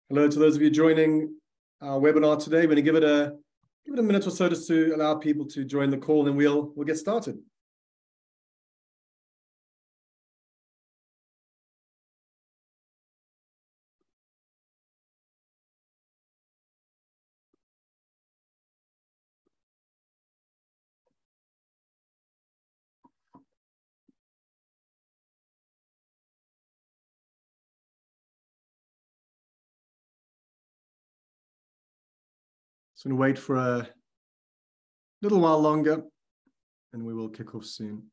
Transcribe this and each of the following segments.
Hello to those of you joining our webinar today. We're going to give it a minute or so just to allow people to join the call, and we'll get started. So I'm going to wait for a little while longer, and we will kick off soon.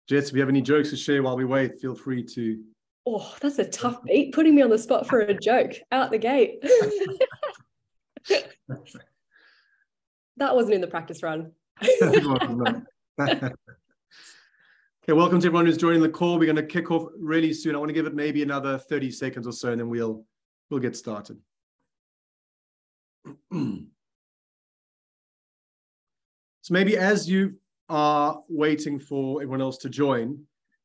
Jess, if you have any jokes to share while we wait, feel free to. Oh, that's a tough beat, putting me on the spot for a joke out the gate. That wasn't in the practice run. Okay, welcome to everyone who's joining the call. We're going to kick off really soon. I want to give it maybe another 30 seconds or so, and then we'll get started. So maybe as you are waiting for everyone else to join,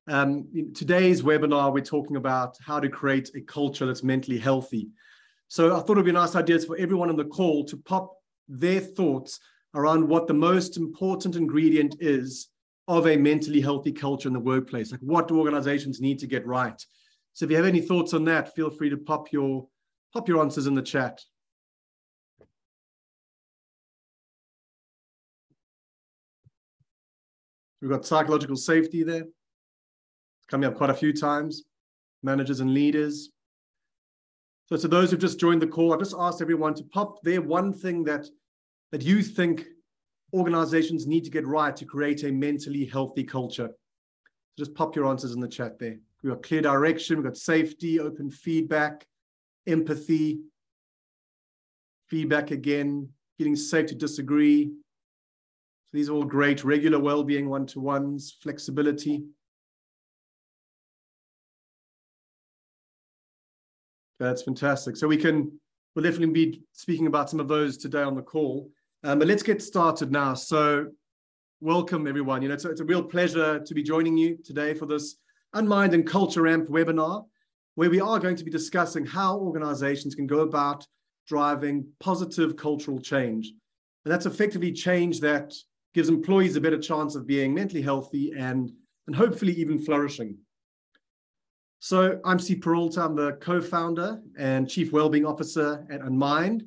in today's webinar, we're talking about how to create a culture that's mentally healthy. So I thought it would be a nice idea for everyone on the call to pop their thoughts around what the most important ingredient is of a mentally healthy culture in the workplace. Like, what do organizations need to get right? So if you have any thoughts on that, feel free to pop your answers in the chat. We've got psychological safety there. It's coming up quite a few times. Managers and leaders. So to those who've just joined the call, I've just asked everyone to pop their one thing that you think organizations need to get right to create a mentally healthy culture. So just pop your answers in the chat there. We've got clear direction, we've got safety, open feedback, empathy, feedback again, feeling safe to disagree. So these are all great. Regular well-being, one-to-ones, flexibility. That's fantastic. So we'll definitely be speaking about some of those today on the call. But let's get started now. So welcome, everyone. It's a real pleasure to be joining you today for this Unmind and Culture Amp webinar, where we are going to be discussing how organizations can go about driving positive cultural change. And that's effectively change that gives employees a better chance of being mentally healthy and hopefully even flourishing. So I'm Steve Peralta. I'm the co-founder and Chief Wellbeing Officer at Unmind.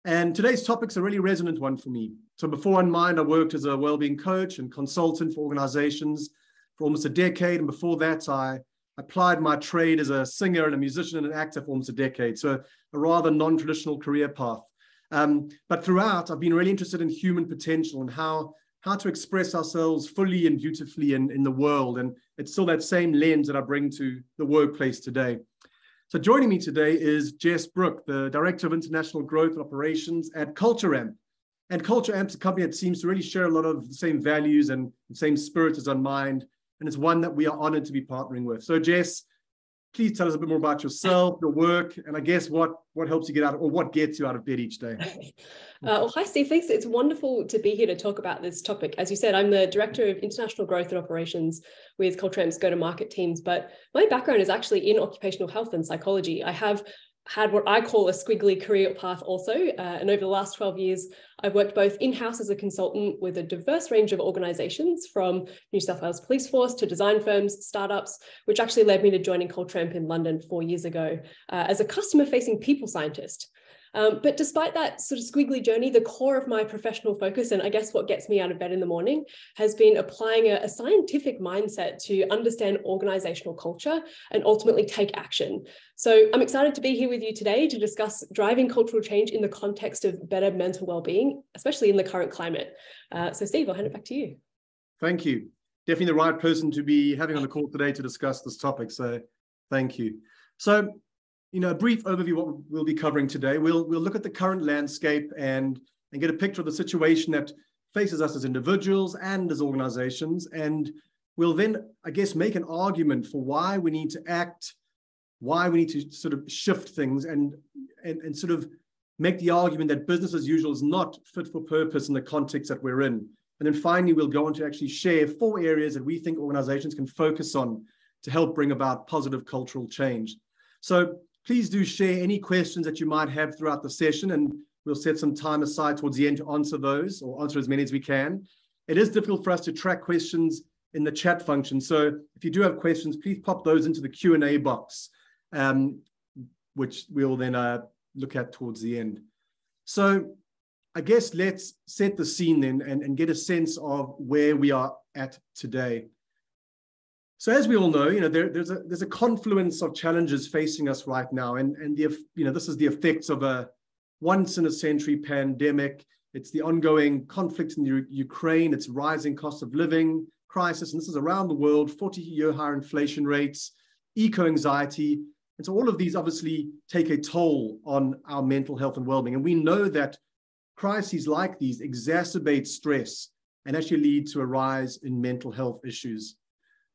And today's topic's a really resonant one for me. So before Unmind, I worked as a wellbeing coach and consultant for organizations for almost a decade. And before that, I applied my trade as a singer and a musician and an actor for almost a decade. So a rather non-traditional career path. But throughout, I've been really interested in human potential and how to express ourselves fully and beautifully in the world. And it's still that same lens that I bring to the workplace today. So joining me today is Jess Brooke, the Director of International Growth and Operations at Culture Amp. And Culture Amp is a company that seems to really share a lot of the same values and the same spirit as Unmind. And it's one that we are honored to be partnering with. So Jess, please tell us a bit more about yourself, your work, and I guess what helps you get out, or what gets you out of bed each day. Well, hi, Steve. Thanks. It's wonderful to be here to talk about this topic. As you said, I'm the Director of International Growth and Operations with Culture Amp's go-to-market teams, but my background is actually in occupational health and psychology. I have had what I call a squiggly career path also. And over the last 12 years, I've worked both in-house as a consultant with a diverse range of organizations, from New South Wales Police Force to design firms, startups, which actually led me to joining Culture Amp in London 4 years ago as a customer-facing people scientist. But despite that sort of squiggly journey, the core of my professional focus, and I guess what gets me out of bed in the morning, has been applying a scientific mindset to understand organizational culture and ultimately take action. So I'm excited to be here with you today to discuss driving cultural change in the context of better mental well-being, especially in the current climate. So Steve, I'll hand it back to you. Thank you. Definitely the right person to be having on the call today to discuss this topic. So thank you. So, a brief overview of what we'll be covering today. We'll look at the current landscape and get a picture of the situation that faces us as individuals and as organizations. And we'll then, I guess, make an argument for why we need to act, why we need to sort of shift things and sort of make the argument that business as usual is not fit for purpose in the context that we're in. And then finally, we'll go on to actually share 4 areas that we think organizations can focus on to help bring about positive cultural change. So please do share any questions that you might have throughout the session, and we'll set some time aside towards the end to answer those, or answer as many as we can. It is difficult for us to track questions in the chat function. So if you do have questions, please pop those into the Q&A box, which we'll then look at towards the end. So I guess let's set the scene then and get a sense of where we are at today. So as we all know, there's a confluence of challenges facing us right now, and this is the effects of a once-in-a-century pandemic. It's the ongoing conflict in Ukraine. It's rising cost of living crisis, and this is around the world. 40-year higher inflation rates, eco-anxiety, and so all of these obviously take a toll on our mental health and well-being. And we know that crises like these exacerbate stress and actually lead to a rise in mental health issues.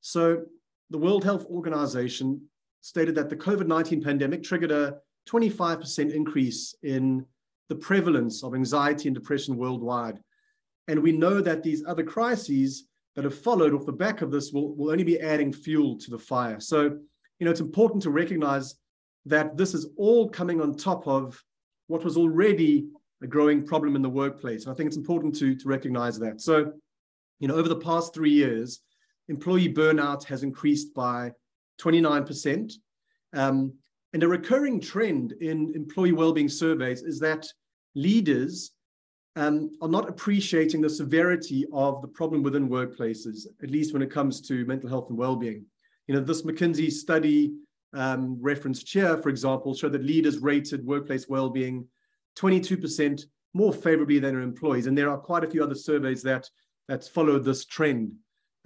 So the World Health Organization stated that the COVID-19 pandemic triggered a 25% increase in the prevalence of anxiety and depression worldwide. And we know that these other crises that have followed off the back of this will only be adding fuel to the fire. So, it's important to recognize that this is all coming on top of what was already a growing problem in the workplace. And I think it's important to recognize that. So, over the past 3 years, employee burnout has increased by 29%. And a recurring trend in employee well-being surveys is that leaders are not appreciating the severity of the problem within workplaces, at least when it comes to mental health and well-being. This McKinsey study referenced here, for example, showed that leaders rated workplace well-being 22% more favorably than their employees. And there are quite a few other surveys that followed this trend.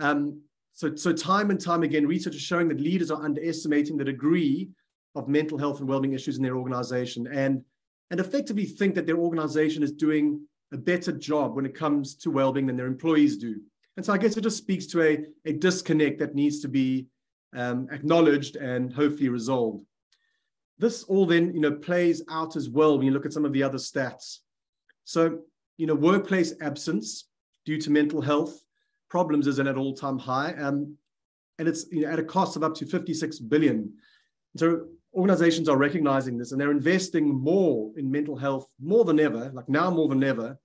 So time and time again, research is showing that leaders are underestimating the degree of mental health and well-being issues in their organization, and effectively think that their organization is doing a better job when it comes to well-being than their employees do. And so I guess it just speaks to a disconnect that needs to be acknowledged and hopefully resolved. This all then, plays out as well when you look at some of the other stats. So, workplace absence due to mental health problems is at an all-time high, and it's at a cost of up to 56 billion. So organizations are recognizing this, and they're investing more in mental health more than ever, like now more than ever,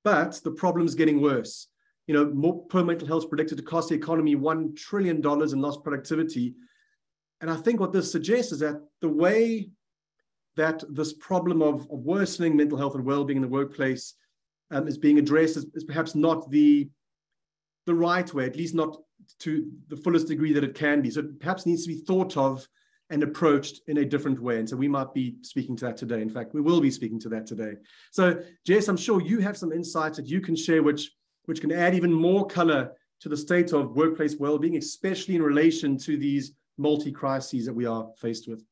but the problem is getting worse. More poor mental health is predicted to cost the economy $1 trillion in lost productivity. And I think what this suggests is that the way that this problem of worsening mental health and well-being in the workplace is being addressed is perhaps not the right way, at least not to the fullest degree that it can be. So it perhaps needs to be thought of and approached in a different way. And so we might be speaking to that today. In fact, we will be speaking to that today. So Jess, I'm sure you have some insights that you can share, which can add even more color to the state of workplace well-being, especially in relation to these multi-crises that we are faced with.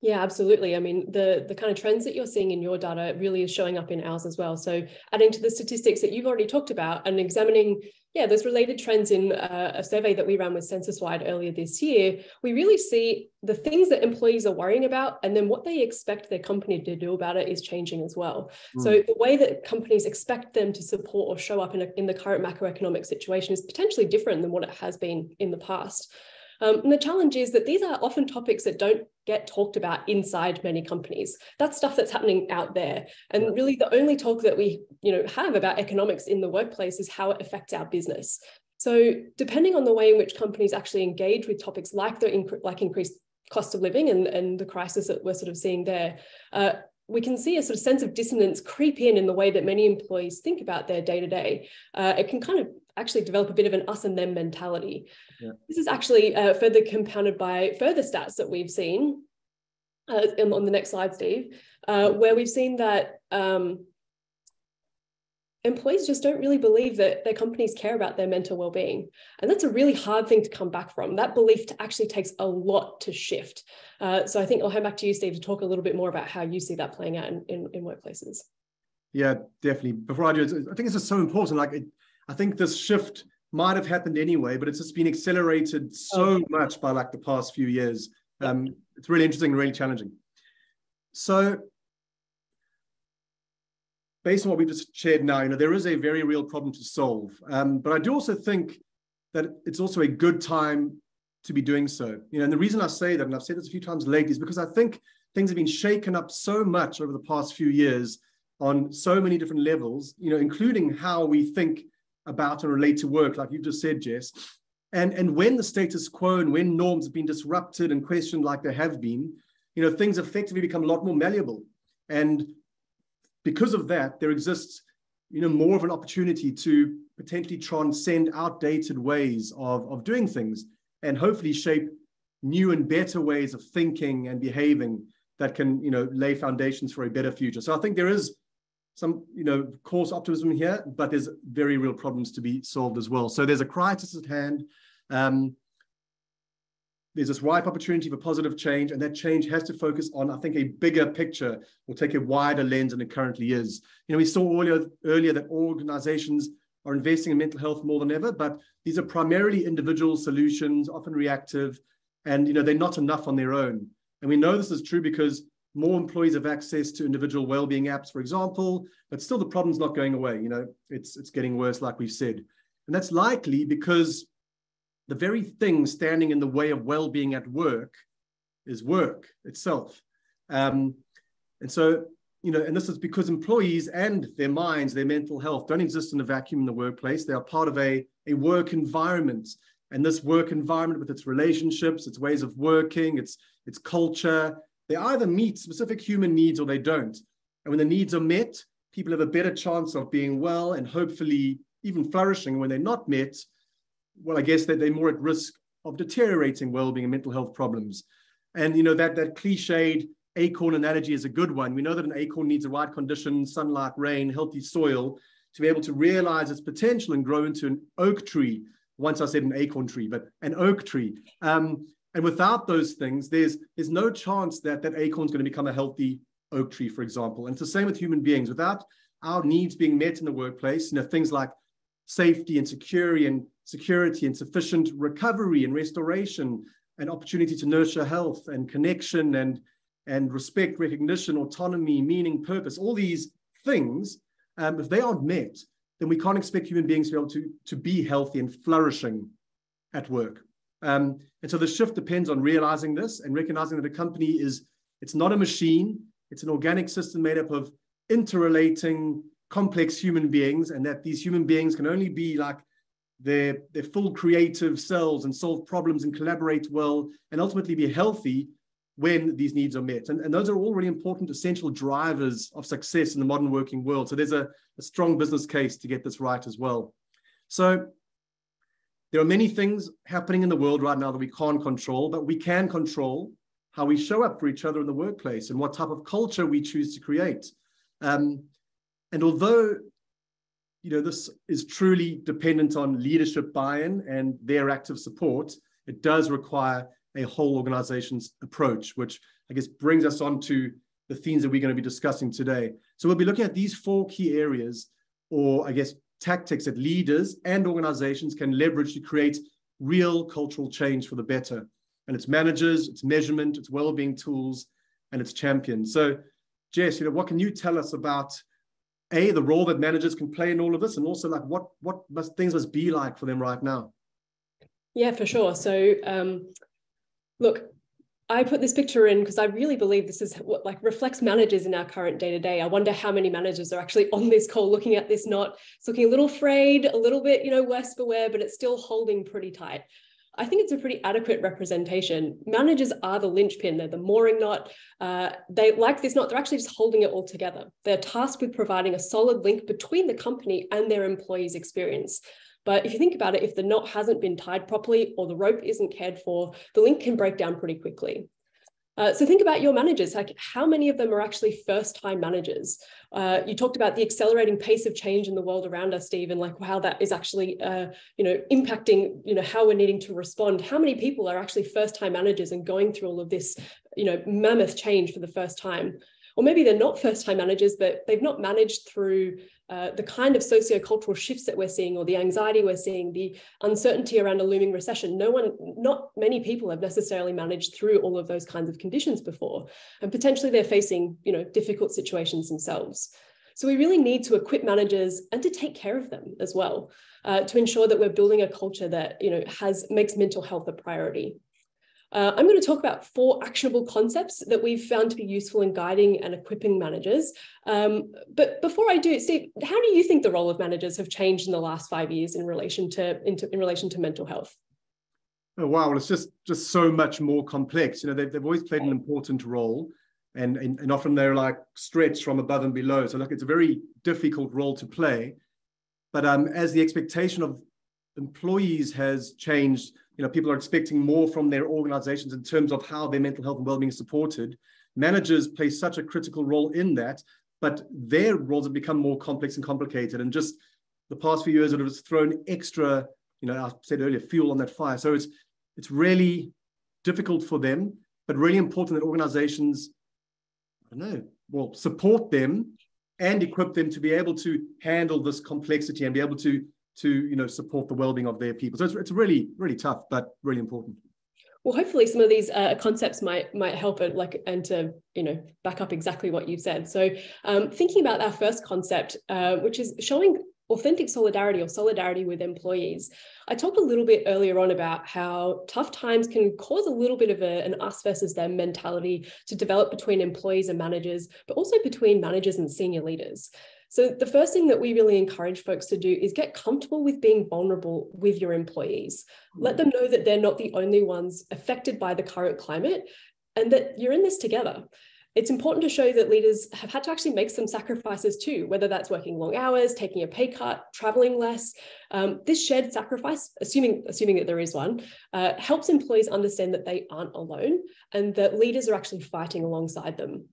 Yeah, absolutely. I mean, the kind of trends that you're seeing in your data really is showing up in ours as well. So adding to the statistics that you've already talked about and examining, those related trends in a survey that we ran with Censuswide earlier this year, we really see the things that employees are worrying about and then what they expect their company to do about it is changing as well. So the way that companies expect them to support or show up in the current macroeconomic situation is potentially different than what it has been in the past. And the challenge is that these are often topics that don't get talked about inside many companies. That's stuff that's happening out there. And really the only talk that we have about economics in the workplace is how it affects our business. So depending on the way in which companies actually engage with topics like increased cost of living and the crisis that we're sort of seeing there, we can see a sort of sense of dissonance creep in the way that many employees think about their day-to-day. It can kind of actually develop a bit of an us and them mentality. Yeah. This is actually further compounded by further stats that we've seen on the next slide, Steve, where we've seen that employees just don't really believe that their companies care about their mental well-being. And that's a really hard thing to come back from. That belief actually takes a lot to shift. So I think I'll hand back to you, Steve, to talk a little bit more about how you see that playing out in workplaces. Yeah, definitely. Before I do, I think it's just so important. I think this shift might have happened anyway, but it's just been accelerated so much by the past few years. It's really interesting and really challenging. So based on what we've just shared now, there is a very real problem to solve. But I do also think that it's also a good time to be doing so. And the reason I say that, and I've said this a few times lately, is because I think things have been shaken up so much over the past few years on so many different levels, including how we think about and relate to work, like you just said, Jess. And when the status quo and when norms have been disrupted and questioned like they have been, things effectively become a lot more malleable. And because of that, there exists, more of an opportunity to potentially transcend outdated ways of doing things and hopefully shape new and better ways of thinking and behaving that can, lay foundations for a better future. So I think there is some, course optimism here, but there's very real problems to be solved as well. So there's a crisis at hand. There's this ripe opportunity for positive change, and that change has to focus on, I think, a bigger picture or take a wider lens than it currently is. We saw earlier that organizations are investing in mental health more than ever, but these are primarily individual solutions, often reactive, and they're not enough on their own. And we know this is true because more employees have access to individual well-being apps, for example, but still the problem's not going away. It's getting worse, like we've said. And that's likely because the very thing standing in the way of well-being at work is work itself. And so, and this is because employees and their minds, their mental health don't exist in a vacuum in the workplace. They are part of a work environment. And this work environment with its relationships, its ways of working, its culture, they either meet specific human needs or they don't. And when the needs are met, people have a better chance of being well and hopefully even flourishing. When they're not met, well, I guess that they're more at risk of deteriorating well-being and mental health problems. And, that cliched acorn analogy is a good one. We know that an acorn needs the right conditions, sunlight, rain, healthy soil, to be able to realize its potential and grow into an oak tree. Once I said an acorn tree, but an oak tree. And without those things, there's no chance that acorn is going to become a healthy oak tree, for example. And it's the same with human beings. Without our needs being met in the workplace, things like safety and security and sufficient recovery and restoration and opportunity to nurture health and connection and respect, recognition, autonomy, meaning, purpose, all these things, if they aren't met, then we can't expect human beings to be able to be healthy and flourishing at work. And so the shift depends on realizing this and recognizing that a company it's not a machine, it's an organic system made up of interrelating, complex human beings, and that these human beings can only be like their full creative selves and solve problems and collaborate well and ultimately be healthy when these needs are met. And those are all really important, essential drivers of success in the modern working world. So there's a strong business case to get this right as well. So there are many things happening in the world right now that we can't control, but we can control how we show up for each other in the workplace and what type of culture we choose to create. And although this is truly dependent on leadership buy-in and their active support, it does require a whole organization's approach, which I guess brings us on to the themes that we're going to be discussing today. So we'll be looking at these 4 key areas, or I guess tactics that leaders and organizations can leverage to create real cultural change for the better. And it's managers, it's measurement, it's well-being tools, and it's champions. So Jess, what can you tell us about the role that managers can play in all of this, and also like what things must be like for them right now? Yeah, for sure. So look, I put this picture in because I really believe this is what reflects managers in our current day-to-day. I wonder how many managers are actually on this call looking at this knot. It's looking a little frayed, a little bit, worse for wear, but it's still holding pretty tight. I think it's a pretty adequate representation. Managers are the linchpin. They're the mooring knot. They like this knot. They're actually just holding it all together. They're tasked with providing a solid link between the company and their employees' experience. But if you think about it, if the knot hasn't been tied properly or the rope isn't cared for, the link can break down pretty quickly. So think about your managers, like how many of them are actually first-time managers? You talked about the accelerating pace of change in the world around us, Steve, and like how that is actually, impacting, how we're needing to respond. How many people are actually first-time managers and going through all of this, mammoth change for the first time? Or maybe they're not first-time managers, but they've not managed through the kind of sociocultural shifts that we're seeing, or the anxiety we're seeing, the uncertainty around a looming recession. Not many people have necessarily managed through all of those kinds of conditions before, and potentially they're facing, difficult situations themselves. So we really need to equip managers and to take care of them as well, to ensure that we're building a culture that makes mental health a priority. I'm going to talk about 4 actionable concepts that we've found to be useful in guiding and equipping managers. But before I do, Steve, how do you think the role of managers have changed in the last 5 years in relation to mental health? Oh, wow. Well, it's just so much more complex. They've always played an important role, and often they're like stretched from above and below. So it's a very difficult role to play. But as the expectation of employees has changed, people are expecting more from their organizations in terms of how their mental health and well-being is supported. Managers play such a critical role in that, but their roles have become more complex and complicated. And just the past few years, it has thrown extra, I said earlier, fuel on that fire. So it's really difficult for them, but really important that organizations, support them and equip them to be able to handle this complexity and be able to support the well-being of their people. So it's really, really tough, but really important. Well, hopefully some of these concepts might help it, and to back up exactly what you said. So thinking about our first concept, which is showing authentic solidarity or solidarity with employees. I talked a little bit earlier on about how tough times can cause a little bit of an us versus them mentality to develop between employees and managers, but also between managers and senior leaders. So the first thing that we really encourage folks to do is get comfortable with being vulnerable with your employees. Let them know that they're not the only ones affected by the current climate and that you're in this together. It's important to show that leaders have had to actually make some sacrifices too, whether that's working long hours, taking a pay cut, traveling less. This shared sacrifice, assuming that there is one, helps employees understand that they aren't alone and that leaders are actually fighting alongside them.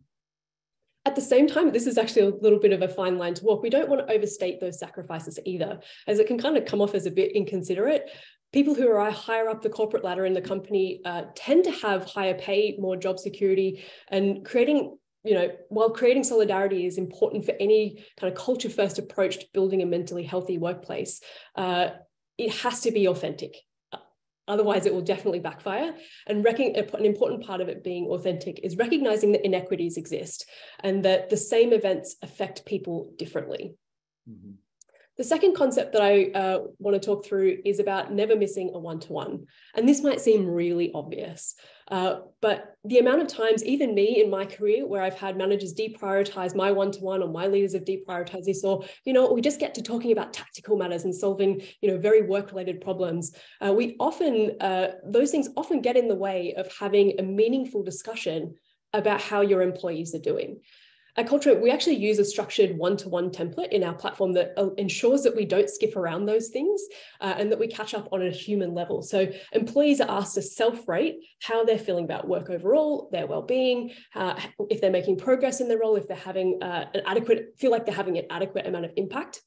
At the same time, this is actually a little bit of a fine line to walk. We don't want to overstate those sacrifices either, as it can kind of come off as a bit inconsiderate. People who are higher up the corporate ladder in the company tend to have higher pay, more job security, and while creating solidarity is important for any kind of culture-first approach to building a mentally healthy workplace, it has to be authentic. Otherwise, it will definitely backfire. And an important part of it being authentic is recognizing that inequities exist and that the same events affect people differently. Mm-hmm. The second concept that I want to talk through is about never missing a one-to-one. And this might seem really obvious, but the amount of times, even me in my career, where I've had managers deprioritize my one-to-one or my leaders have deprioritized this, or, we just get to talking about tactical matters and solving, very work-related problems. Those things often get in the way of having a meaningful discussion about how your employees are doing. At Culture, we actually use a structured one-to-one template in our platform that ensures that we don't skip around those things and that we catch up on a human level. So employees are asked to self-rate how they're feeling about work overall, their well-being, if they're making progress in their role, if they're having feel like they're having an adequate amount of impact.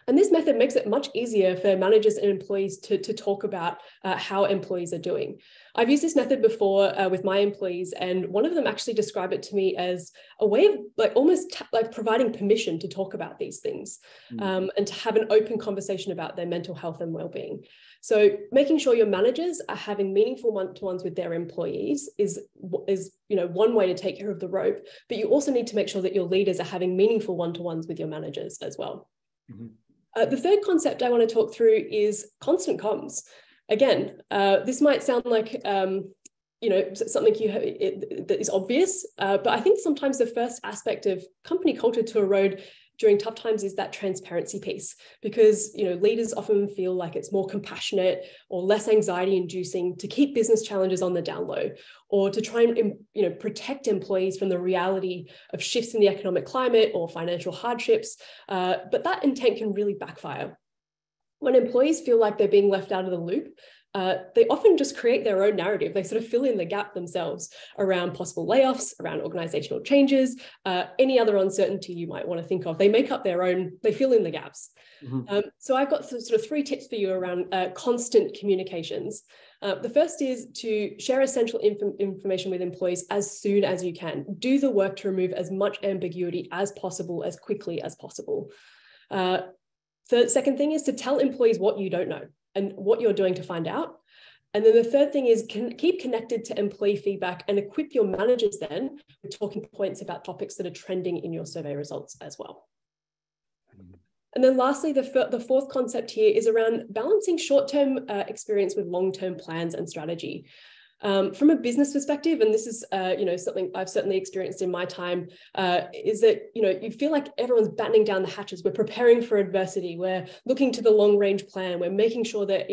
And this method makes it much easier for managers and employees to talk about how employees are doing. I've used this method before with my employees, and one of them actually described it to me as a way of almost providing permission to talk about these things and to have an open conversation about their mental health and well-being. So making sure your managers are having meaningful one-to-ones with their employees is one way to take care of the rope, but you also need to make sure that your leaders are having meaningful one-to-ones with your managers as well. Mm-hmm. The third concept I want to talk through is constant comms. Again, this might sound like something that is obvious, but I think sometimes the first aspect of company culture to erode during tough times is that transparency piece, because leaders often feel like it's more compassionate or less anxiety inducing to keep business challenges on the down low, or to try and protect employees from the reality of shifts in the economic climate or financial hardships. But that intent can really backfire. When employees feel like they're being left out of the loop, they often just create their own narrative. They sort of fill in the gap themselves around possible layoffs, around organizational changes, any other uncertainty you might want to think of. They make up their own, they fill in the gaps. Mm-hmm. So I've got sort of 3 tips for you around constant communications. The first is to share essential information with employees as soon as you can. Do the work to remove as much ambiguity as possible, as quickly as possible. The second thing is to tell employees what you don't know and what you're doing to find out. And then the third thing is keep connected to employee feedback and equip your managers then with talking points about topics that are trending in your survey results as well. And then lastly, the fourth concept here is around balancing short-term experience with long-term plans and strategy. From a business perspective, and this is something I've certainly experienced in my time, is that you feel like everyone's battening down the hatches. We're preparing for adversity. We're looking to the long-range plan. We're making sure that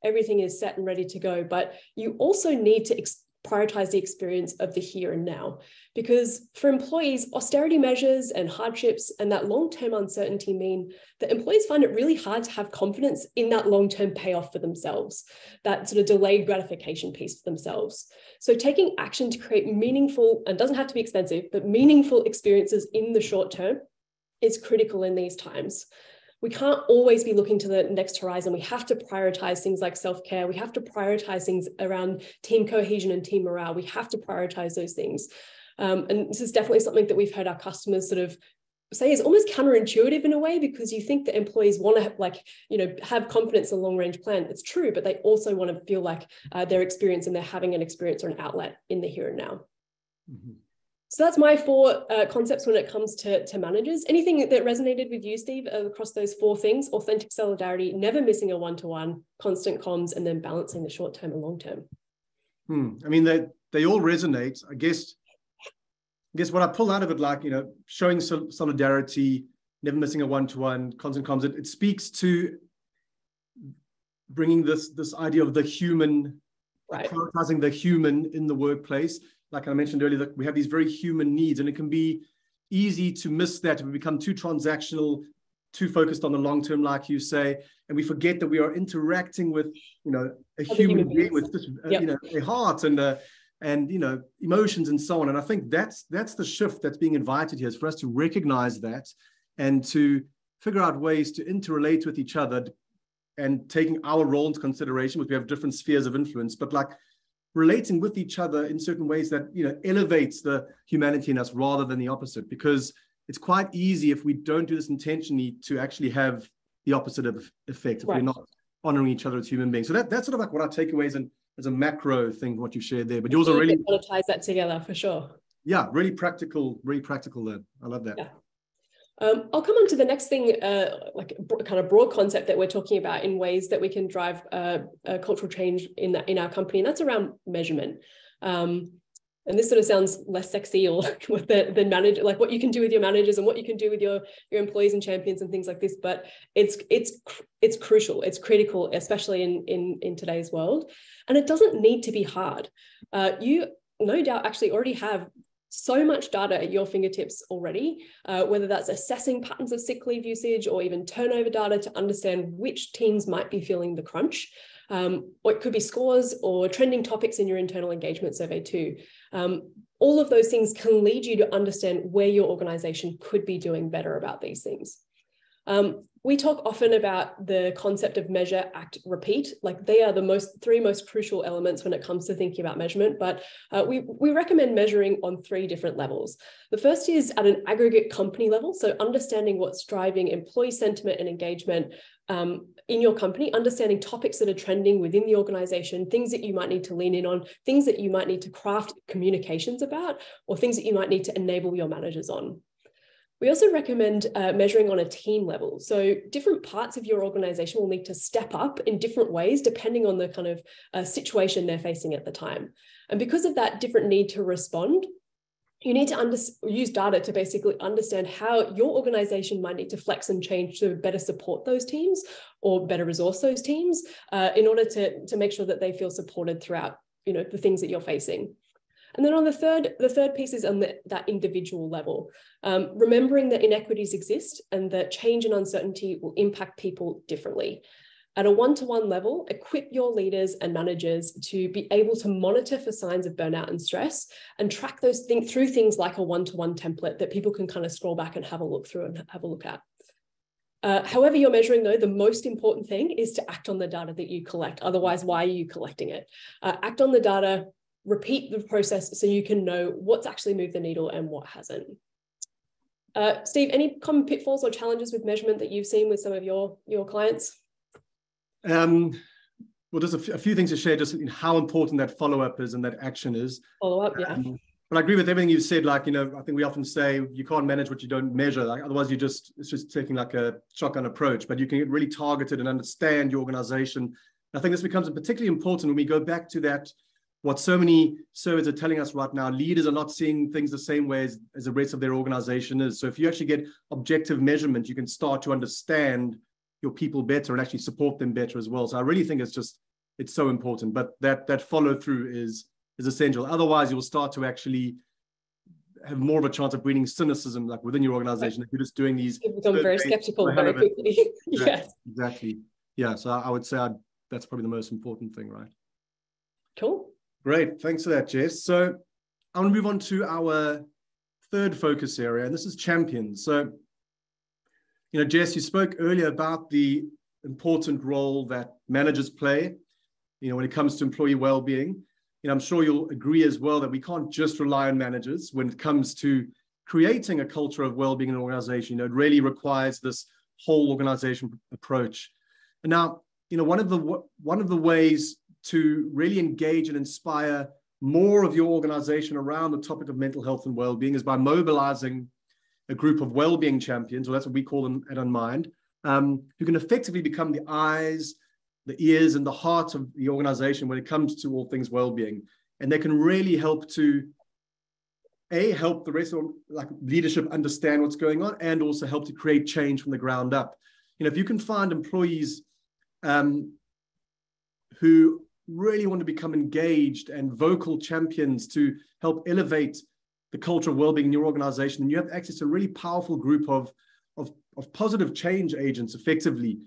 everything is set and ready to go. But you also need to prioritize the experience of the here and now, because for employees, austerity measures and hardships and that long-term uncertainty mean that employees find it really hard to have confidence in that long-term payoff for themselves, that sort of delayed gratification piece for themselves. So taking action to create meaningful, and doesn't have to be expensive, but meaningful experiences in the short term is critical in these times. We can't always be looking to the next horizon. We have to prioritize things like self-care. We have to prioritize things around team cohesion and team morale. We have to prioritize those things. And this is definitely something that we've heard our customers sort of say is almost counterintuitive in a way, because you think that employees want to have confidence in a long-range plan. It's true, but they also want to feel like they're experiencing, they're having an experience or an outlet in the here and now. Mm-hmm. So that's my four concepts when it comes to managers. Anything that resonated with you, Steve, across those four things: authentic solidarity, never missing a one-to-one, constant comms, and then balancing the short-term and long-term? I mean, they all resonate. I guess what I pull out of it, showing solidarity, never missing a one-to-one, constant comms, it speaks to bringing this idea of the human, right, prioritizing the human in the workplace. Like I mentioned earlier, that we have these very human needs, and it can be easy to miss that if we become too transactional, too focused on the long term, like you say, and we forget that we are interacting with, a human being with just, a heart and emotions and so on. And I think that's the shift that's being invited here, is for us to recognize that and to figure out ways to interrelate with each other, and taking our role into consideration, because we have different spheres of influence, but relating with each other in certain ways that elevates the humanity in us rather than the opposite, because it's quite easy, if we don't do this intentionally, to actually have the opposite of effect if we're not honoring each other as human beings. So that's sort of what our takeaways and as a macro thing, what you shared there. But yours are really ties that together for sure. Yeah, really practical there. I love that. Yeah. I'll come on to the next thing, kind of broad concept that we're talking about in ways that we can drive cultural change in our company, and that's around measurement. And this sort of sounds less sexy or with the manager, like what you can do with your managers and what you can do with your employees and champions and things like this. But it's crucial, it's critical, especially in today's world. And it doesn't need to be hard. You no doubt actually already have so much data at your fingertips already, whether that's assessing patterns of sick leave usage or even turnover data to understand which teams might be feeling the crunch. Or it could be scores or trending topics in your internal engagement survey too. All of those things can lead you to understand where your organization could be doing better about these things. We talk often about the concept of measure, act, repeat. Like they are the three most crucial elements when it comes to thinking about measurement, but we recommend measuring on three different levels. The first is at an aggregate company level, so understanding what's driving employee sentiment and engagement in your company, understanding topics that are trending within the organization, things that you might need to lean in on, things that you might need to craft communications about, or things that you might need to enable your managers on. We also recommend measuring on a team level. So different parts of your organization will need to step up in different ways, depending on the kind of situation they're facing at the time. And because of that different need to respond, you need to use data to basically understand how your organization might need to flex and change to better support those teams or better resource those teams in order to make sure that they feel supported throughout, the things that you're facing. And then on the third piece is on that individual level, remembering that inequities exist and that change and uncertainty will impact people differently. At a one-to-one level, equip your leaders and managers to be able to monitor for signs of burnout and stress and track those things through things like a one-to-one template that people can kind of scroll back and have a look through and have a look at. However you're measuring, though, the most important thing is to act on the data that you collect. Otherwise, why are you collecting it? Act on the data, repeat the process so you can know what's actually moved the needle and what hasn't. Steve, any common pitfalls or challenges with measurement that you've seen with some of your clients? Well, well, just a few things to share, just in how important that follow-up is and that action is. Follow-up, yeah. But I agree with everything you've said. Like, I think we often say you can't manage what you don't measure. Like, otherwise, it's just taking like a shotgun approach. But you can get really targeted and understand your organization. And I think this becomes particularly important when we go back to that. What so many surveys are telling us right now, leaders are not seeing things the same way as the rest of their organization is. So if you actually get objective measurement, you can start to understand your people better and actually support them better as well. So I really think it's so important. But that follow through is essential. Otherwise, you'll start to actually have more of a chance of breeding cynicism, like within your organization, if you're just doing these. People become very skeptical very quickly. Yes. Exactly. Yeah. So I would say that's probably the most important thing, right? Cool. Great. Thanks for that, Jess. So I want to move on to our third focus area, and this is champions. So, Jess, you spoke earlier about the important role that managers play, when it comes to employee well-being. I'm sure you'll agree as well that we can't just rely on managers when it comes to creating a culture of well-being in an organization. It really requires this whole organization approach. And now, one of the ways to really engage and inspire more of your organization around the topic of mental health and well-being is by mobilizing a group of well-being champions, or that's what we call them at Unmind, who can effectively become the eyes, the ears, and the heart of the organization when it comes to all things well-being. And they can really help to help the rest of leadership understand what's going on, and also help to create change from the ground up. If you can find employees who really want to become engaged and vocal champions to help elevate the culture of well-being in your organization, and you have access to a really powerful group of positive change agents effectively,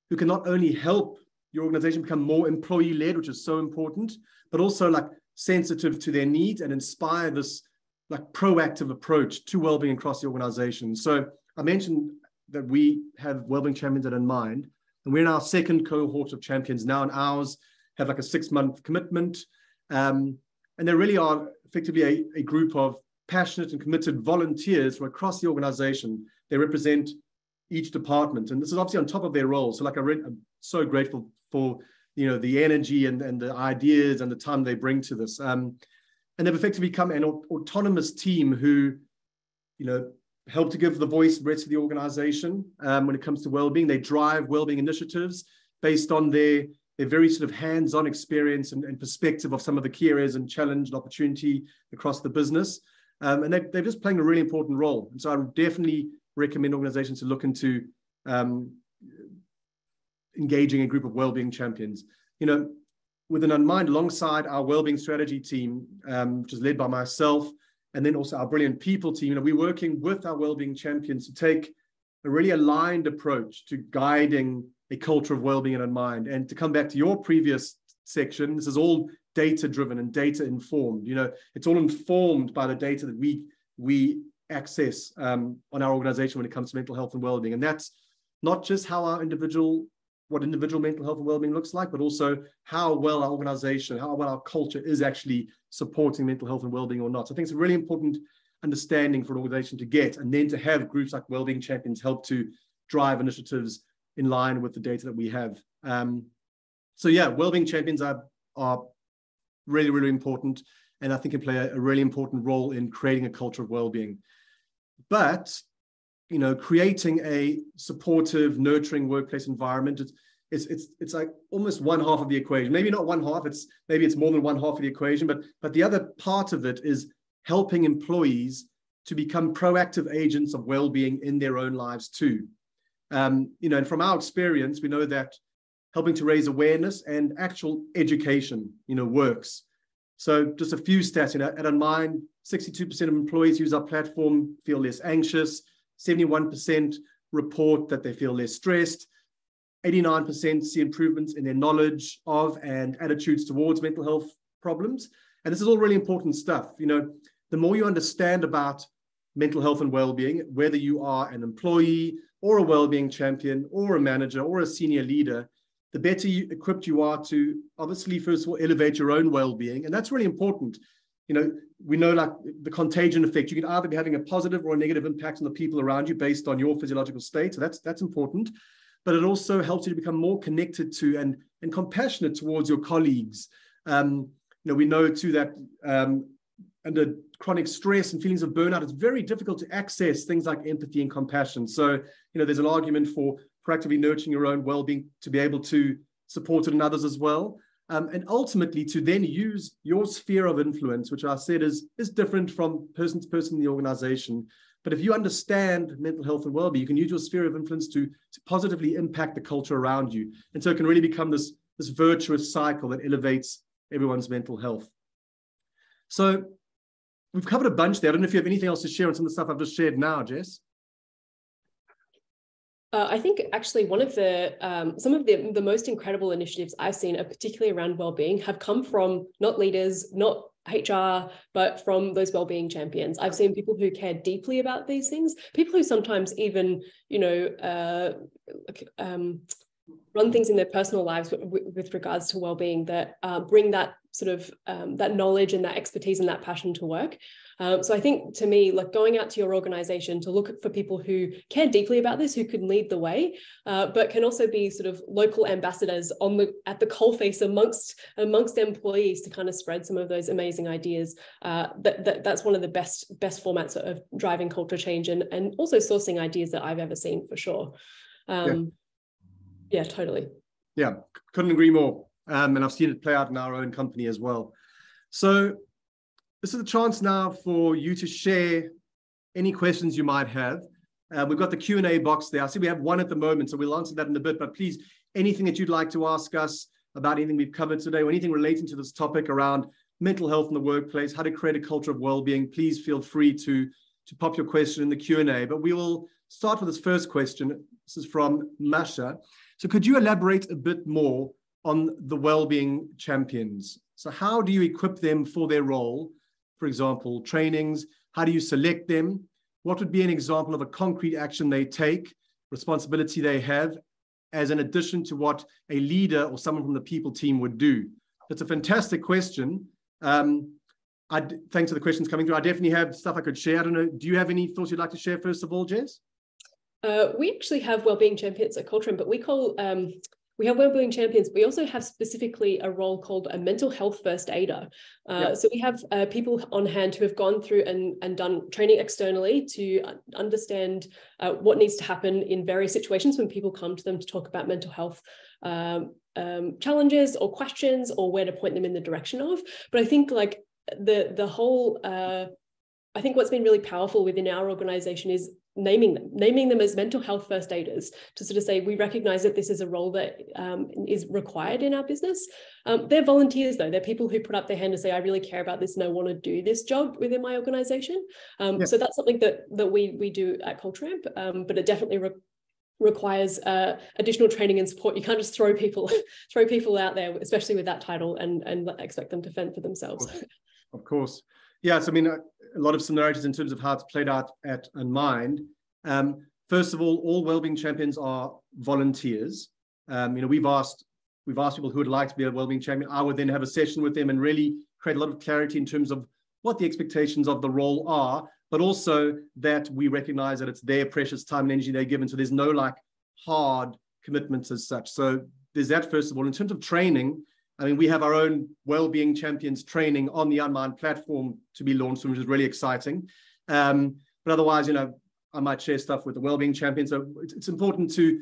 who can not only help your organization become more employee-led, which is so important, but also sensitive to their needs and inspire this proactive approach to well-being across the organization. So I mentioned that we have well-being champions at Unmind, and we're in our second cohort of champions now, and ours have a 6-month commitment. And they really are effectively a group of passionate and committed volunteers from across the organization. They represent each department, and this is obviously on top of their role. So I'm so grateful for the energy and the ideas and the time they bring to this. And they've effectively become an autonomous team who, help to give the voice to the rest of the organization when it comes to well-being. They drive well-being initiatives based on their very sort of hands-on experience and perspective of some of the key areas and challenge and opportunity across the business. And they're just playing a really important role. And so I would definitely recommend organizations to look into engaging a group of well-being champions. Within Unmind, alongside our well-being strategy team, which is led by myself, and then also our brilliant people team, we're working with our well-being champions to take a really aligned approach to guiding a culture of well-being at Unmind. And to come back to your previous section, this is all data-driven and data-informed. It's all informed by the data that we access on our organization when it comes to mental health and well-being. And that's not just how what individual mental health and well-being looks like, but also how well our organization, how well our culture is actually supporting mental health and well-being or not. So I think it's a really important understanding for an organization to get, and then to have groups like well-being champions help to drive initiatives in line with the data that we have. So yeah, well-being champions are really, really important, and I think can play a really important role in creating a culture of well-being. But creating a supportive, nurturing workplace environment, it's like almost one half of the equation. Maybe not one half, maybe it's more than one half of the equation, but the other part of it is helping employees to become proactive agents of well-being in their own lives too. And from our experience, we know that helping to raise awareness and actual education, works. So just a few stats, at Unmind, 62% of employees use our platform feel less anxious, 71% report that they feel less stressed, 89% see improvements in their knowledge of and attitudes towards mental health problems. And this is all really important stuff. The more you understand about mental health and well-being, whether you are an employee or a well-being champion or a manager or a senior leader, the better equipped you are to obviously, first of all, elevate your own well-being. And that's really important. We know the contagion effect. You can either be having a positive or a negative impact on the people around you based on your physiological state. So that's important. but it also helps you to become more connected to and compassionate towards your colleagues. We know too that under chronic stress and feelings of burnout, it's very difficult to access things like empathy and compassion. So, there's an argument for proactively nurturing your own well-being to be able to support it in others as well. And ultimately to then use your sphere of influence, which I said is different from person to person in the organization. But if you understand mental health and well-being, you can use your sphere of influence to positively impact the culture around you. And so it can really become this virtuous cycle that elevates everyone's mental health. So we've covered a bunch there. I don't know if you have anything else to share on some of the stuff I've just shared now, Jess. I think actually one of the some of the most incredible initiatives I've seen, particularly around well-being, have come from not leaders, not HR, but from those well-being champions. I've seen people who care deeply about these things, people who sometimes even, run things in their personal lives with regards to well-being that bring that sort of that knowledge and that expertise and that passion to work. So I think, to me, like, going out to your organization to look for people who care deeply about this, who can lead the way, but can also be sort of local ambassadors at the coalface amongst employees to kind of spread some of those amazing ideas. That's one of the best formats of driving culture change and also sourcing ideas that I've ever seen, for sure. Yeah, totally. Yeah, couldn't agree more. And I've seen it play out in our own company as well. So this is a chance now for you to share any questions you might have. We've got the Q&A box there. I see we have one at the moment, so we'll answer that in a bit. But please, anything that you'd like to ask us about anything we've covered today, or anything relating to this topic around mental health in the workplace, how to create a culture of well-being, please feel free to pop your question in the Q&A. But we will start with this first question. This is from Masha. So could you elaborate a bit more on the well-being champions? So how do you equip them for their role? For example, trainings, how do you select them? What would be an example of a concrete action they take, responsibility they have, as an addition to what a leader or someone from the people team would do? That's a fantastic question. Thanks for the questions coming through. I definitely have stuff I could share. I don't know, do you have any thoughts you'd like to share first of all, Jess? We actually have wellbeing champions at Culture Amp, but we have wellbeing champions. We also have specifically a role called a mental health first aider. So we have people on hand who have gone through and done training externally to understand what needs to happen in various situations when people come to them to talk about mental health challenges or questions, or where to point them in the direction of. But I think, like, the whole, I think what's been really powerful within our organization is naming them as mental health first aiders, to sort of say, we recognize that this is a role that is required in our business. They're volunteers, though. They're people who put up their hand and say, I really care about this and I want to do this job within my organization. So that's something that we do at Culture Amp, but it definitely requires additional training and support. You can't just throw people out there, especially with that title, and expect them to fend for themselves. Of course. Yeah, so I mean, a lot of similarities in terms of how it's played out at Unmind. First of all wellbeing champions are volunteers. We've asked people who would like to be a wellbeing champion. I would then have a session with them and really create a lot of clarity in terms of what the expectations of the role are, but also that we recognize that it's their precious time and energy they're given. So there's no like hard commitments as such. So there's that, first of all. In terms of training, I mean, we have our own wellbeing champions training on the Unmind platform to be launched, which is really exciting. But otherwise, I might share stuff with the wellbeing champions. So it's important to,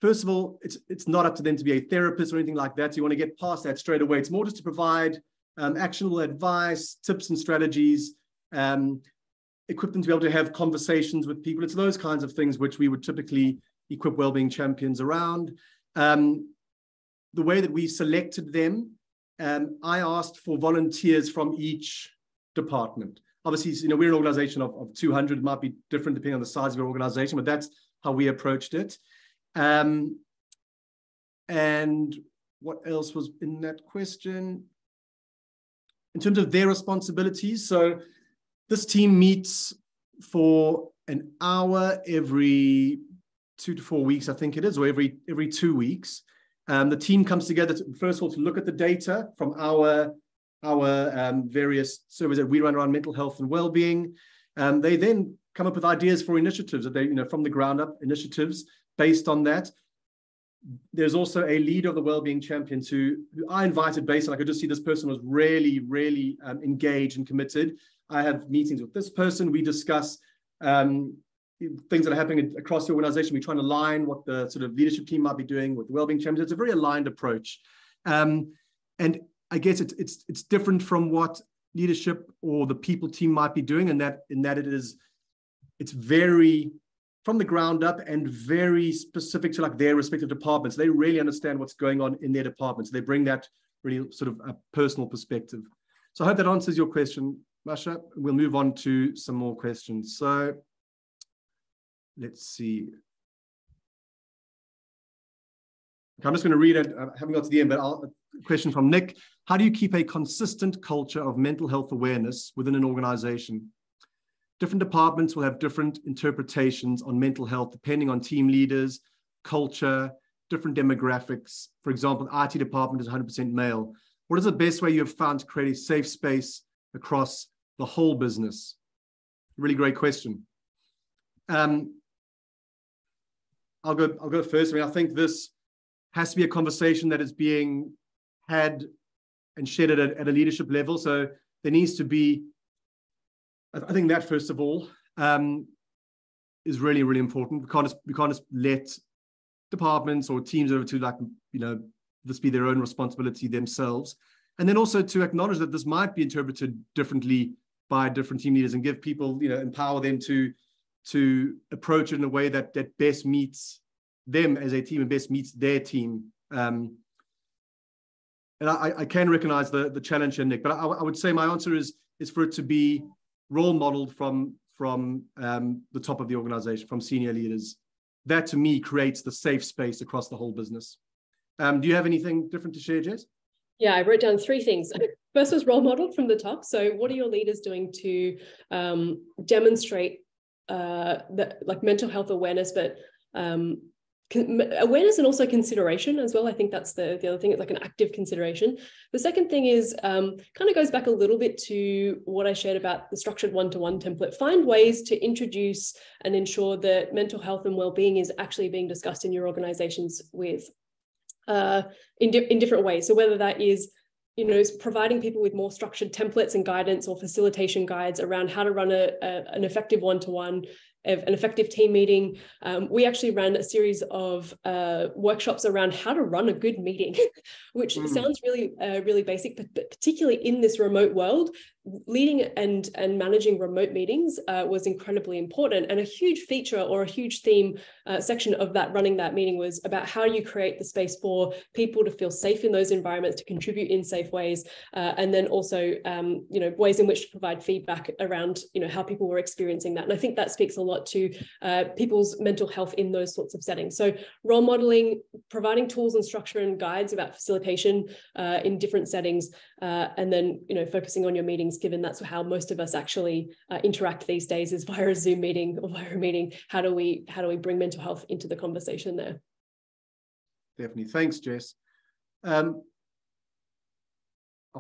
first of all, it's not up to them to be a therapist or anything like that. So you want to get past that straight away. It's more just to provide actionable advice, tips and strategies, equip them to be able to have conversations with people. It's those kinds of things which we would typically equip wellbeing champions around. The way that we selected them, I asked for volunteers from each department. Obviously, we're an organization of 200. It might be different depending on the size of your organization, but that's how we approached it. And what else was in that question? In terms of their responsibilities, so this team meets for an hour every 2 to 4 weeks, I think it is, or every 2 weeks. The team comes together, first of all, to look at the data from our various surveys that we run around mental health and well-being. They then come up with ideas for initiatives that they, from the ground up initiatives based on that. there's also a leader of the Wellbeing Champions who I invited based on, I could just see this person was really, really engaged and committed. I have meetings with this person. We discuss things that are happening across the organization. We try and align what the sort of leadership team might be doing with the Wellbeing Champions. It's a very aligned approach. And I guess it's different from what leadership or the people team might be doing, in that it's very from the ground up and very specific to like their respective departments. They really understand what's going on in their departments. They bring that really sort of a personal perspective. So I hope that answers your question, Masha. We'll move on to some more questions. So let's see. I'm just going to read it. I haven't got to the end, but a question from Nick. How do you keep a consistent culture of mental health awareness within an organization? Different departments will have different interpretations on mental health, depending on team leaders, culture, different demographics. For example, the IT department is 100% male. What is the best way you have found to create a safe space across the whole business? Really great question. I'll go first. I mean, I think this has to be a conversation that is being had and shared at a leadership level. So there needs to be, I think that first of all is really, really important. We can't just let departments or teams over to this be their own responsibility themselves. And then also to acknowledge that this might be interpreted differently by different team leaders and give people, empower them to approach it in a way that best meets them as a team and best meets their team. And I can recognize the challenge here, Nick, but I would say my answer is for it to be role modeled from the top of the organization, from senior leaders. That to me creates the safe space across the whole business. Do you have anything different to share, Jess? Yeah, I wrote down 3 things. First was role modeled from the top. So what are your leaders doing to demonstrate mental health awareness, but awareness and also consideration as well. I think that's the other thing. It's like an active consideration. The second thing is kind of goes back a little bit to what I shared about the structured one-to-one template. Find ways to introduce and ensure that mental health and well-being is actually being discussed in your organizations with in different ways. So whether that is providing people with more structured templates and guidance or facilitation guides around how to run an effective one-to-one, an effective team meeting. We actually ran a series of workshops around how to run a good meeting, which sounds really, really basic, but particularly in this remote world, leading and managing remote meetings was incredibly important. And a huge feature or a huge theme section of that running that meeting was about how you create the space for people to feel safe in those environments, to contribute in safe ways, and then also ways in which to provide feedback around how people were experiencing that. And I think that speaks a lot to people's mental health in those sorts of settings. So role modeling, providing tools and structure and guides about facilitation in different settings, and then focusing on your meetings, given that's how most of us actually interact these days, is via a Zoom meeting or via a meeting. How do we bring mental health into the conversation there? Definitely. Thanks, Jess. I'll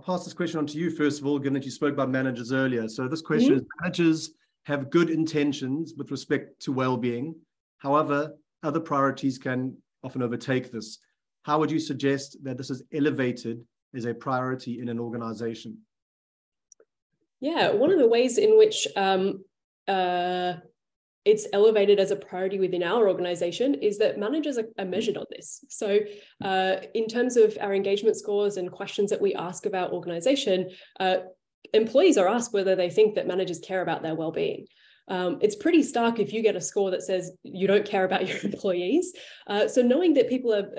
pass this question on to you first of all, given that you spoke about managers earlier. So this question is, managers have good intentions with respect to well-being. However, other priorities can often overtake this. How would you suggest that this is elevated as a priority in an organization? Yeah, one of the ways in which it's elevated as a priority within our organization is that managers are measured on this. So in terms of our engagement scores and questions that we ask of our organization, employees are asked whether they think that managers care about their well-being. It's pretty stark if you get a score that says you don't care about your employees. So knowing that people are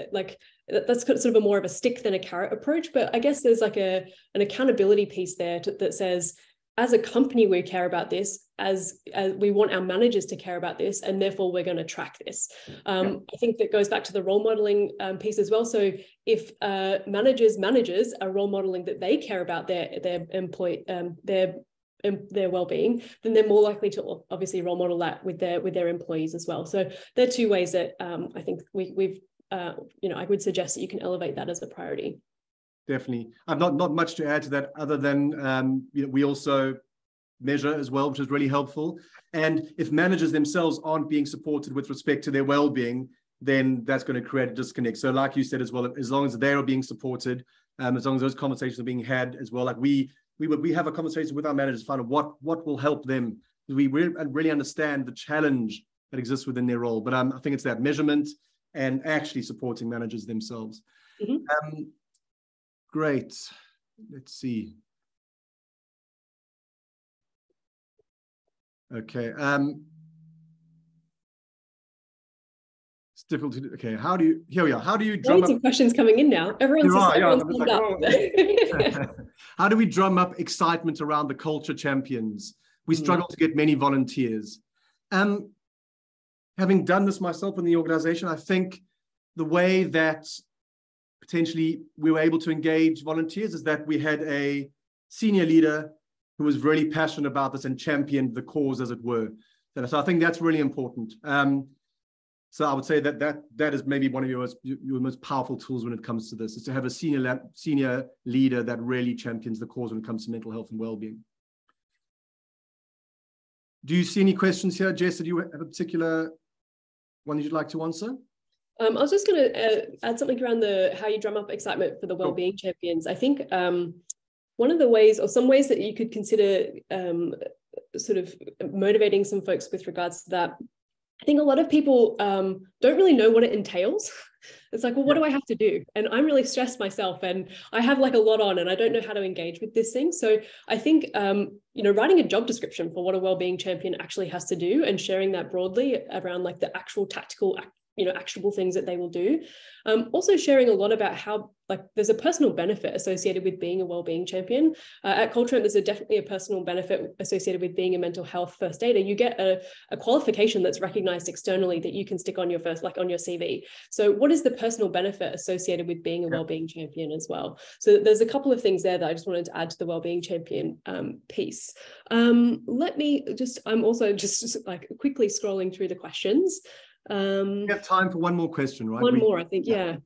that's sort of a more of a stick than a carrot approach, but I guess there's like an accountability piece there that says, as a company, we care about this, as we want our managers to care about this, and therefore we're going to track this. I think that goes back to the role modeling piece as well. So if managers are role modeling that they care about their employee, their well-being, then they're more likely to obviously role model that with their employees as well. So there are 2 ways that I think I would suggest that you can elevate that as a priority. Definitely. I've not much to add to that other than we also measure as well, which is really helpful. And if managers themselves aren't being supported with respect to their well-being, then that's going to create a disconnect. So like you said as well, as long as they are being supported, as long as those conversations are being had as well, like we have a conversation with our managers to find out what will help them. We really understand the challenge that exists within their role. But I think it's that measurement and actually supporting managers themselves. Mm-hmm. Great. Let's see. Okay. It's difficult to do. Okay. Here we are. How do you drum up? Some questions coming in now. Everyone's like, oh. How do we drum up excitement around the culture champions? We struggle to get many volunteers. Having done this myself in the organization, I think the way that potentially we were able to engage volunteers is that we had a senior leader who was really passionate about this and championed the cause, as it were. So I think that's really important. So I would say that is maybe one of your most powerful tools when it comes to this, is to have a senior leader that really champions the cause when it comes to mental health and well-being. Do you see any questions here, Jess? Do you have a particular one that you'd like to answer? I was just going to add something around how you drum up excitement for the well-being champions. I think one of the ways, or some ways that you could consider sort of motivating some folks with regards to that, I think a lot of people don't really know what it entails. It's like, well, what do I have to do? And I'm really stressed myself, and I have like a lot on, and I don't know how to engage with this thing. So I think, writing a job description for what a wellbeing champion actually has to do and sharing that broadly around like the actual tactical, actionable things that they will do. Also sharing a lot about how like there's a personal benefit associated with being a wellbeing champion. At Culture Amp, there's definitely a personal benefit associated with being a mental health first aider. You get a qualification that's recognized externally that you can stick on your on your CV. So what is the personal benefit associated with being a wellbeing champion as well? So there's a couple of things there that I just wanted to add to the wellbeing champion piece. I'm also just like quickly scrolling through the questions. We have time for one more question, right? One more, I think, yeah.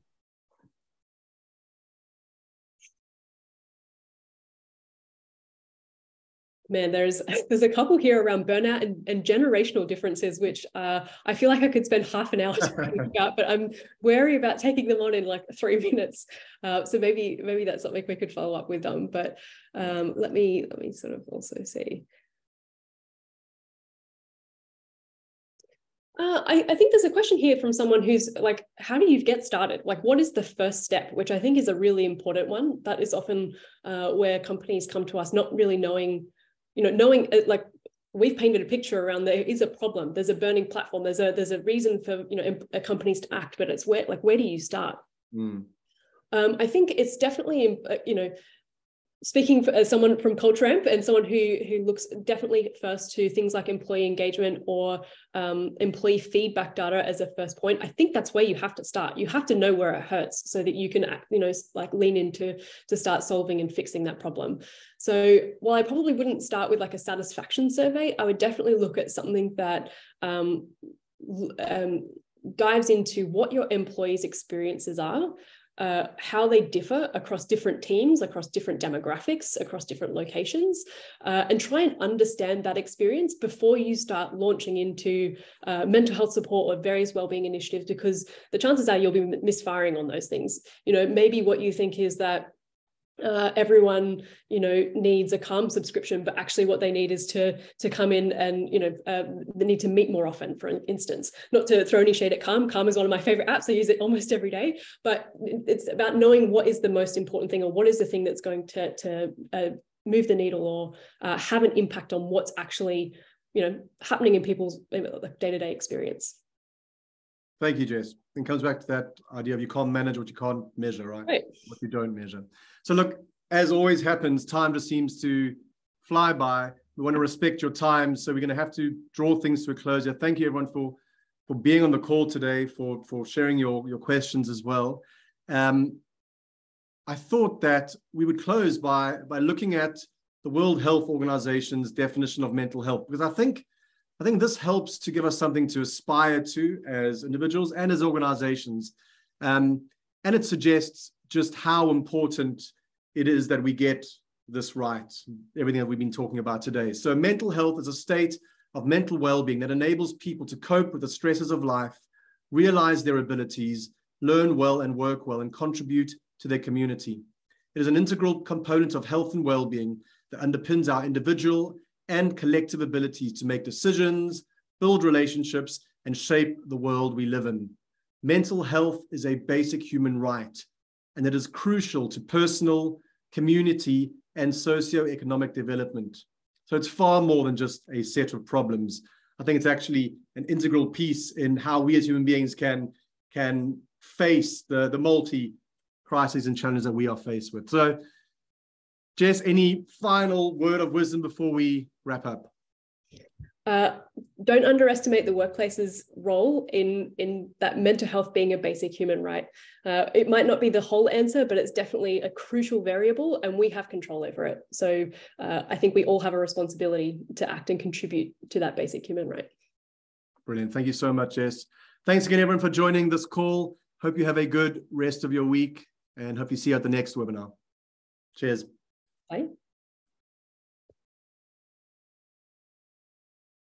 Man, there's a couple here around burnout and generational differences, which I feel like I could spend half an hour talking about, but I'm wary about taking them on in like 3 minutes. So maybe that's something we could follow up with them. But let me sort of also see. I think there's a question here from someone who's like, how do you get started? Like, what is the first step? Which I think is a really important one. That is often where companies come to us not really knowing like we've painted a picture around there is a problem. There's a burning platform. There's a reason for companies to act, but it's where do you start? I think it's definitely speaking as someone from Culture Amp and someone who looks definitely first to things like employee engagement or employee feedback data as a first point, I think that's where you have to start. You have to know where it hurts so that you can lean into to start solving and fixing that problem. So while I probably wouldn't start with like a satisfaction survey, I would definitely look at something that dives into what your employees' experiences are, how they differ across different teams, across different demographics, across different locations, and try and understand that experience before you start launching into mental health support or various wellbeing initiatives, because the chances are you'll be misfiring on those things. Maybe what you think is that everyone needs a Calm subscription, but actually what they need is to come in and they need to meet more often, for instance. Not to throw any shade at Calm is one of my favorite apps. I use it almost every day, but it's about knowing what is the most important thing, or what is the thing that's going to move the needle or have an impact on what's actually happening in people's day-to-day experience. Thank you, Jess. It comes back to that idea of you can't manage what you can't measure, right? What you don't measure. So look, as always happens, time just seems to fly by. We want to respect your time, so we're going to have to draw things to a close. Thank you, everyone, for being on the call today, for sharing your questions as well. I thought that we would close by looking at the World Health Organization's definition of mental health, because I think this helps to give us something to aspire to as individuals and as organizations. And it suggests just how important it is that we get this right, everything that we've been talking about today. So mental health is a state of mental well-being that enables people to cope with the stresses of life realize their abilities, learn well and work well, and contribute to their community. It is an integral component of health and well-being that underpins our individual and collective abilities to make decisions, build relationships, and shape the world we live in. Mental health is a basic human right, and it is crucial to personal, community, and socioeconomic development. So it's far more than just a set of problems. I think it's actually an integral piece in how we as human beings can face the multi-crises and challenges that we are faced with. So, Jess, any final word of wisdom before we wrap up? Don't underestimate the workplace's role in that mental health being a basic human right. It might not be the whole answer, but it's definitely a crucial variable, and we have control over it. So I think we all have a responsibility to act and contribute to that basic human right. Brilliant. Thank you so much, Jess. Thanks again, everyone, for joining this call. Hope you have a good rest of your week, and hope you see you at the next webinar. Cheers. Bye.